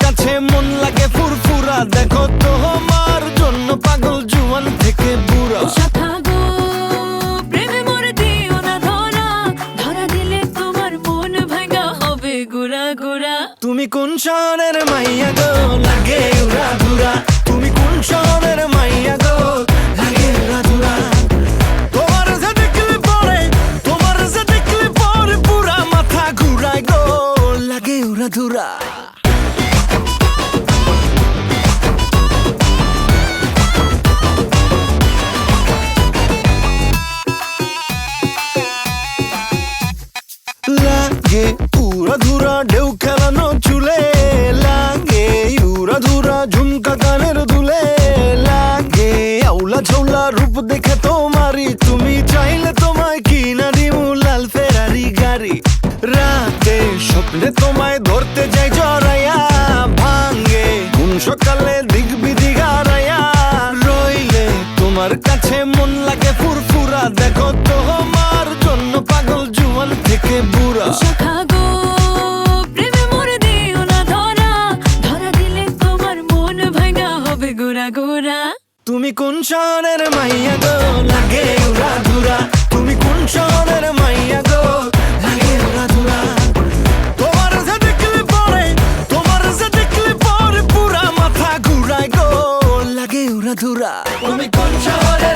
কাছে মন লাগে ফুরফুরা, দেখো তোমার জন্য পাগল জুয়ান থেকে বুড়া। শাখা গো প্রেমে মরে দিও না ধরা, ধরা দিলে তোমার মন ভাঙা হবে গুড়া গুড়া। তুমি কোন শহরের মাইয়া গো লাগে উড়া ধুরা, তুমি কোন শহরের মাইয়া গো লাগে উড়া ধুরা। তোমার যে দেখলে পরে, তোমার যে দেখলে পরে পুরা মাথা ঘুরায় গো লাগে উড়া ধুরা। লাগে উড়া ধুরা ঢেউ খেলানো চুলে, লাগে উড়া ধুরা ঝুমকা কানের দুলে, লাগে আউলা ঝৌলা রূপ দেখে তোমারি, তুমি চাইলে তোমায় কিনা দিমু লাল ফেরারি গাড়ি। রাতে স্বপ্নে তোমায় ধরতে যাই জড়াইয়া, ভাঙ্গে কোন সকালে দিক বিদিক হারাইয়া, রইলে তোমার কাছে মন লাগে ফুরফুরা, দেখো তোমার জন্য পাগল জুয়ান থেকে বুড়া। শাখা গো প্রেমে মরে দিও না ধরা, ধরা দিলে তোমার মন ভাঙা হবে গুড়া গুড়া। তুমি কোন শহরের মাইয়া গো লাগে উড়া ধুরা, তুমি কোন শহরের মাইয়া গো লাগে উড়া ধুরা। তোমার যে দেখলে পরে, তোমার যে দেখলে পরে পুরা মাথা ঘুরায় গো লাগে উড়া ধুরা। তুমি কোন শহরের